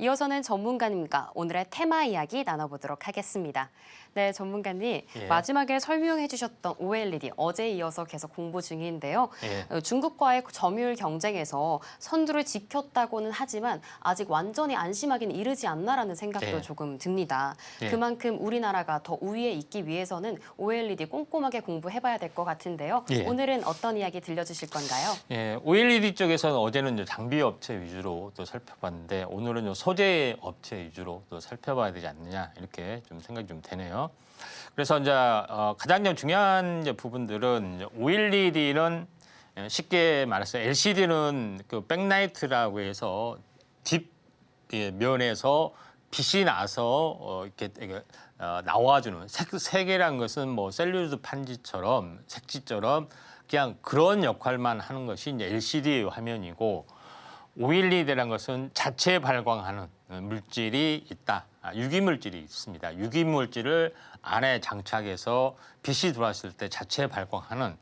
이어서는 전문가님과 오늘의 테마 이야기 나눠보도록 하겠습니다. 네, 전문가님. 마지막에 설명해 주셨던 OLED 어제에 이어서 계속 공부 중인데요. 중국과의 점유율 경쟁에서 선두를 지켰다고는 하지만 아직 완전히 안심하기는 이르지 않나라는 생각도 조금 듭니다. 그만큼 우리나라가 더 우위에 있기 위해서는 OLED 꼼꼼하게 공부해봐야 될 것 같은데요. 오늘은 어떤 이야기 들려주실 건가요? OLED 쪽에서는 어제는 이제 장비 업체 위주로 또 살펴봤는데 오늘은 소재 업체 위주로 또 살펴봐야 되지 않느냐 이렇게 좀 생각이 좀 되네요. 그래서 이제 가장 좀 중요한 이제 부분들은 OLED는 쉽게 말해서 LCD는 그 백라이트라고 해서 뒷 면에서 빛이 나서 이렇게 나와주는 색이라는 것은 뭐 셀룰로즈 판지처럼 색지처럼 그냥 그런 역할만 하는 것이 이제 LCD 화면이고 OLED라는 것은 자체 발광하는 물질이 있다. 유기물질이 있습니다. 유기물질을 안에 장착해서 빛이 들어왔을 때 자체 발광하는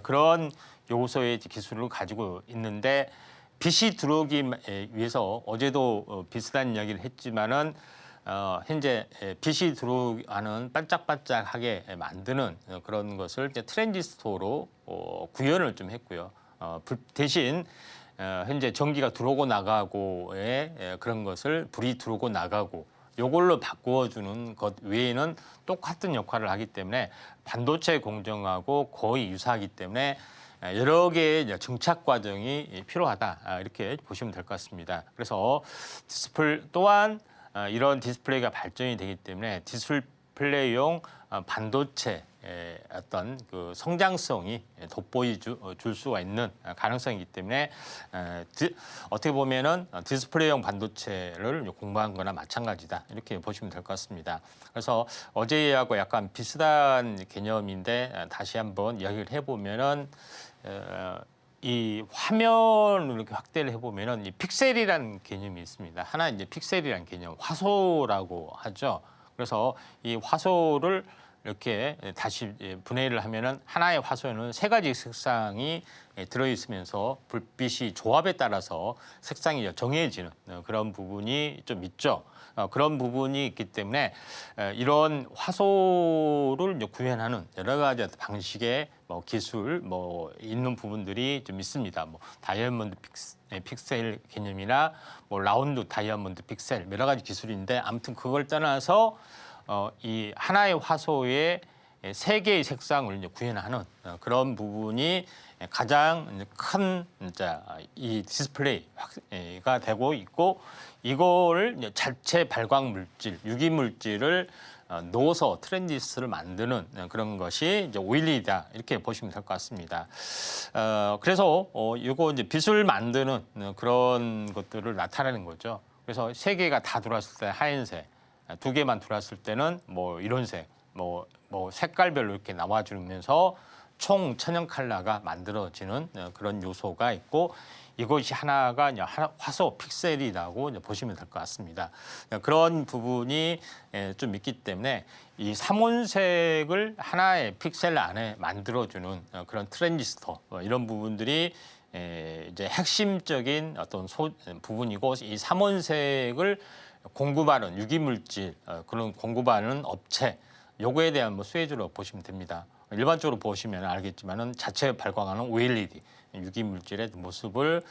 그런 요소의 기술을 가지고 있는데 빛이 들어오기 위해서 어제도 비슷한 이야기를 했지만은 현재 빛이 들어오는 반짝반짝하게 만드는 그런 것을 이제 트랜지스터로 구현을 좀 했고요. 대신 현재 전기가 들어오고 나가고의 그런 것을 불이 들어오고 나가고 요걸로 바꾸어주는 것 외에는 똑같은 역할을 하기 때문에 반도체 공정하고 거의 유사하기 때문에 여러 개의 증착 과정이 필요하다 이렇게 보시면 될 것 같습니다. 그래서 디스플레이 또한 이런 디스플레이가 발전이 되기 때문에 디스플레이용 반도체 어떤 그 성장성이 돋보여 줄 수가 있는 가능성이기 때문에 어떻게 보면은 디스플레이용 반도체를 공부한 거나 마찬가지다 이렇게 보시면 될 것 같습니다. 그래서 어제하고 약간 비슷한 개념인데 다시 한번 이야기를 해보면은 이 화면을 이렇게 확대를 해보면은 이 픽셀이라는 개념이 있습니다. 하나 이제 픽셀이라는 개념, 화소라고 하죠. 그래서 이 화소를 이렇게 다시 분해를 하면은 하나의 화소에는 세 가지 색상이 들어있으면서 불빛이 조합에 따라서 색상이 정해지는 그런 부분이 좀 있죠. 그런 부분이 있기 때문에 이런 화소를 구현하는 여러 가지 방식의 기술 있는 부분들이 좀 있습니다. 다이아몬드 픽셀 개념이나 라운드 다이아몬드 픽셀 여러 가지 기술인데 아무튼 그걸 떠나서 이 하나의 화소의 세 개의 색상을 구현하는 그런 부분이 가장 큰 이 디스플레이가 되고 있고 이거를 자체 발광 물질, 유기 물질을 넣어서 트랜지스터를 만드는 그런 것이 이제 OLED다 이렇게 보시면 될 것 같습니다. 그래서 이거 이제 빛을 만드는 그런 것들을 나타내는 거죠. 그래서 세 개가 다 들어왔을 때 하얀색, 두 개만 들어왔을 때는 이런 색, 색깔별로 이렇게 나와주면서 총 천연 컬러가 만들어지는 그런 요소가 있고 이것이 하나가 이제 화소 픽셀이라고 보시면 될 것 같습니다. 그런 부분이 좀 있기 때문에 이 삼원색을 하나의 픽셀 안에 만들어주는 그런 트랜지스터 이런 부분들이 이제 핵심적인 어떤 부분이고 이 삼원색을 공급하는 유기물질 그런 공급하는 업체 요거에 대한 수혜주로 보시면 됩니다. 일반적으로 보시면 알겠지만은 자체 발광하는 OLED 유기물질의 모습을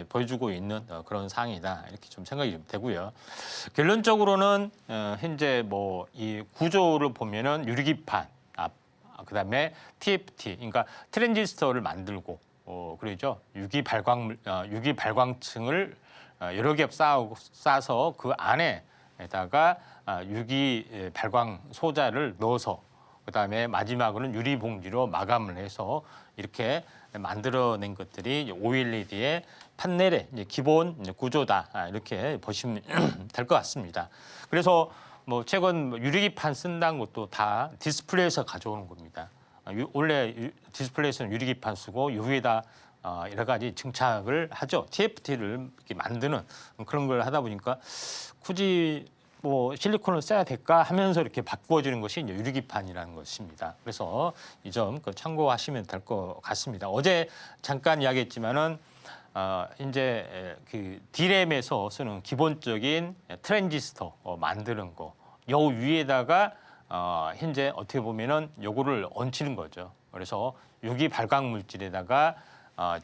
보여주고 있는 그런 사항이다 이렇게 좀 생각이 좀 되고요. 결론적으로는 현재 이 구조를 보면은 유리기판, 그다음에 TFT, 그러니까 트랜지스터를 만들고 그러죠. 유기 발광층을 여러 개 쌓아서 그 안에다가 유기 발광 소자를 넣어서 그다음에 마지막으로는 유리 봉지로 마감을 해서 이렇게 만들어낸 것들이 OLED의 판넬의 기본 구조다 이렇게 보시면 될 것 같습니다. 그래서 최근 유리기판 쓴다는 것도 다 디스플레이에서 가져오는 겁니다. 원래 디스플레이에서는 유리기판 쓰고 위에다 여러 가지 증착을 하죠. TFT를 이렇게 만드는 그런 걸 하다 보니까 굳이 실리콘을 써야 될까 하면서 이렇게 바꾸어지는 것이 이제 유리기판이라는 것입니다. 그래서 이 점 참고하시면 될 것 같습니다. 어제 잠깐 이야기했지만은 이제 그 D램에서 쓰는 기본적인 트랜지스터 만드는 거, 요 위에다가 현재 어떻게 보면은 요거를 얹히는 거죠. 그래서 유기 발광 물질에다가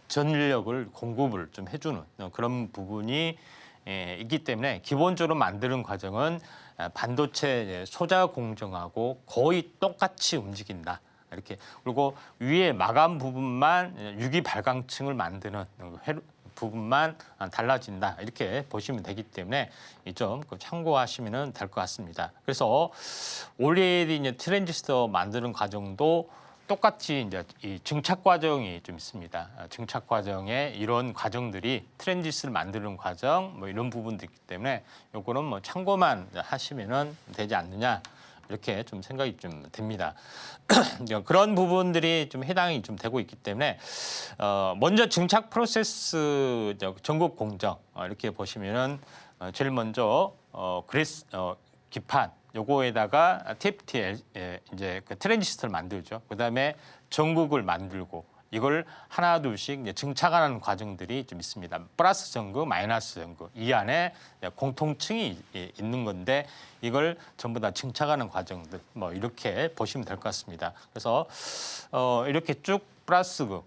전력을 공급을 좀 해주는 그런 부분이 있기 때문에 기본적으로 만드는 과정은 반도체 소자 공정하고 거의 똑같이 움직인다. 이렇게. 그리고 위에 마감 부분만 유기 발광층을 만드는 부분만 달라진다. 이렇게 보시면 되기 때문에 이 점 참고하시면 될 것 같습니다. 그래서 OLED 이제 트랜지스터 만드는 과정도 똑같이 이제 이 증착 과정이 좀 있습니다. 증착 과정에 이런 과정들이 트랜지스를 만드는 과정 뭐 이런 부분도 있기 때문에 요거는 뭐 참고만 하시면은 되지 않느냐 이렇게 좀 생각이 좀 됩니다. 그런 부분들이 좀 해당이 좀 되고 있기 때문에 먼저 증착 프로세스 전국 공정 이렇게 보시면은 제일 먼저 그래스 기판 요거에다가 TFT 이제 그 트랜지스터를 만들죠. 그다음에 전극을 만들고 이걸 하나 둘씩 이제 증착하는 과정들이 좀 있습니다. 플러스 전극, 마이너스 전극 이 안에 공통층이 있는 건데 이걸 전부 다 증착하는 과정들 뭐 이렇게 보시면 될 것 같습니다. 그래서 이렇게 쭉 플러스극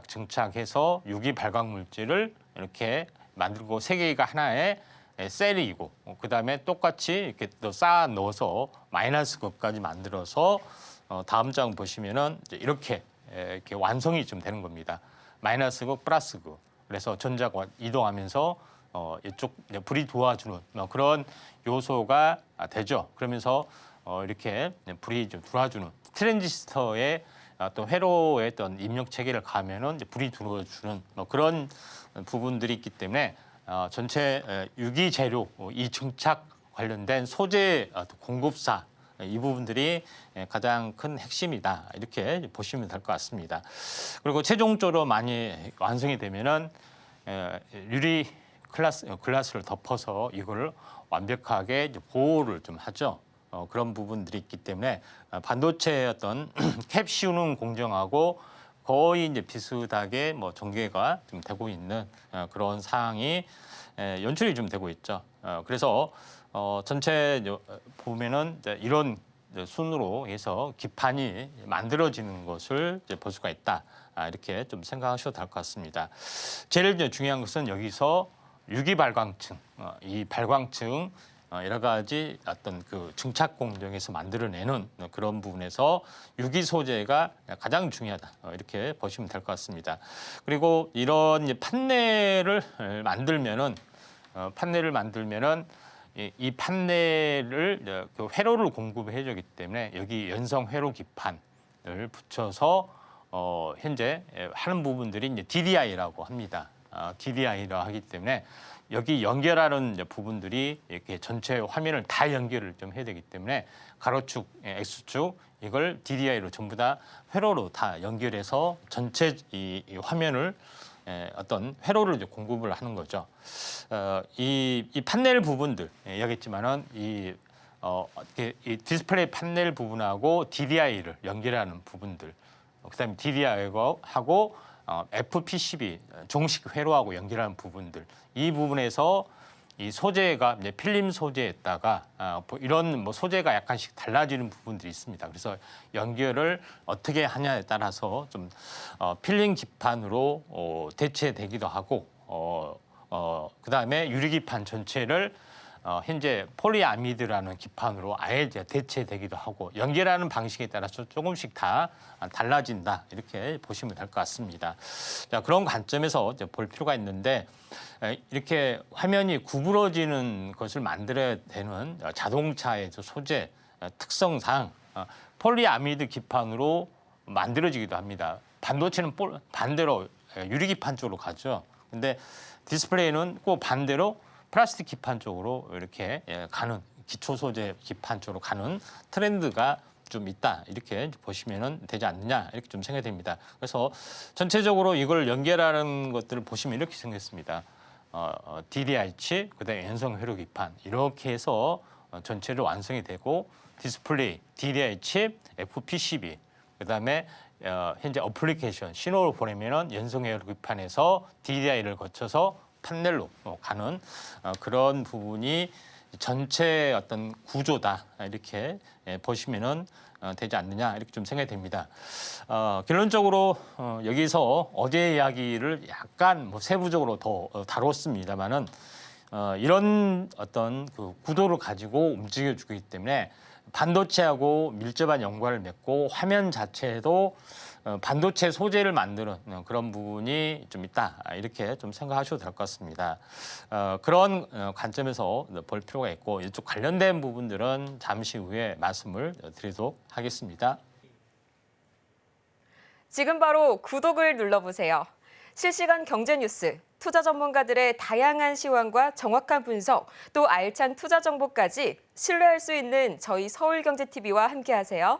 증착해서 유기 발광 물질을 이렇게 만들고 세 개가 하나의 셀이고 그다음에 똑같이 이렇게 또 쌓아 넣어서 마이너스 극까지 만들어서 다음 장 보시면은 이렇게 완성이 좀 되는 겁니다. 마이너스 극, 플러스 극. 그래서 전자가 이동하면서 이쪽 불이 도와주는 그런 요소가 되죠. 그러면서 이렇게 불이 좀 들어와주는 트랜지스터의 또 회로의 어떤 입력 체계를 가면은 이제 불이 들어주는 그런 부분들이 있기 때문에 전체 유기 재료 이 증착 관련된 소재 공급사 이 부분들이 가장 큰 핵심이다 이렇게 보시면 될 것 같습니다. 그리고 최종적으로 많이 완성이 되면은 유리 글라스를 덮어서 이걸 완벽하게 보호를 좀 하죠. 그런 부분들이 있기 때문에 반도체의 어떤 캡 씌우는 공정하고 거의 이제 비슷하게 뭐 전개가 좀 되고 있는 그런 사항이 연출이 좀 되고 있죠. 그래서 전체 보면은 이런 순으로 해서 기판이 만들어지는 것을 이제 볼 수가 있다. 이렇게 좀 생각하셔도 될 것 같습니다. 제일 중요한 것은 여기서 유기 발광층, 이 발광층 여러 가지 어떤 그 증착 공정에서 만들어내는 그런 부분에서 유기 소재가 가장 중요하다 이렇게 보시면 될 것 같습니다. 그리고 이런 판넬을 만들면은 이 판넬을 그 회로를 공급해 주기 때문에 여기 연성 회로 기판을 붙여서 현재 하는 부분들이 이제 DDI라고 합니다. DDI라 하기 때문에 여기 연결하는 부분들이 이렇게 전체 화면을 다 연결을 좀 해야 되기 때문에 가로축, X축 이걸 DDI로 전부 다 회로로 다 연결해서 전체 이 화면을 어떤 회로를 이제 공급을 하는 거죠. 이 판넬 부분들 여기 있지만은 이 디스플레이 판넬 부분하고 DDI를 연결하는 부분들, 그다음에 DDI하고 FPCB 종식 회로하고 연결하는 부분들 이 부분에서 이 소재가 이제 필름 소재에다가 이런 뭐 소재가 약간씩 달라지는 부분들이 있습니다. 그래서 연결을 어떻게 하냐에 따라서 좀 필름 기판으로 대체되기도 하고 그다음에 유리기판 전체를 현재 폴리아미드라는 기판으로 아예 대체되기도 하고 연결하는 방식에 따라서 조금씩 다 달라진다 이렇게 보시면 될 것 같습니다. 자, 그런 관점에서 이제 볼 필요가 있는데 이렇게 화면이 구부러지는 것을 만들어야 되는 자동차의 소재 특성상 폴리아미드 기판으로 만들어지기도 합니다. 반도체는 반대로 유리기판 쪽으로 가죠. 근데 디스플레이는 꼭 반대로 플라스틱 기판 쪽으로 이렇게 가는 기초 소재 기판 쪽으로 가는 트렌드가 좀 있다 이렇게 보시면 되지 않느냐 이렇게 좀 생각이 됩니다. 그래서 전체적으로 이걸 연결하는 것들을 보시면 이렇게 생겼습니다. DDI 칩, 그다음에 연성 회로 기판 이렇게 해서 전체로 완성이 되고 디스플레이, DDI 칩, FPCB, 그다음에 현재 어플리케이션 신호를 보내면은 연속해열 급판에서 DDI를 거쳐서 판넬로 가는 그런 부분이 전체 어떤 구조다 이렇게 보시면은 되지 않느냐 이렇게 좀 생각이 됩니다. 결론적으로 여기서 어제 이야기를 약간 뭐 세부적으로 더 다뤘습니다만은 이런 어떤 그 구도를 가지고 움직여주기 때문에 반도체하고 밀접한 연관을 맺고 화면 자체에도 반도체 소재를 만드는 그런 부분이 좀 있다 이렇게 좀 생각하셔도 될 것 같습니다. 그런 관점에서 볼 필요가 있고 이쪽 관련된 부분들은 잠시 후에 말씀을 드리도록 하겠습니다. 지금 바로 구독을 눌러보세요. 실시간 경제 뉴스, 투자 전문가들의 다양한 시황과 정확한 분석, 또 알찬 투자 정보까지 신뢰할 수 있는 저희 서울경제TV와 함께하세요.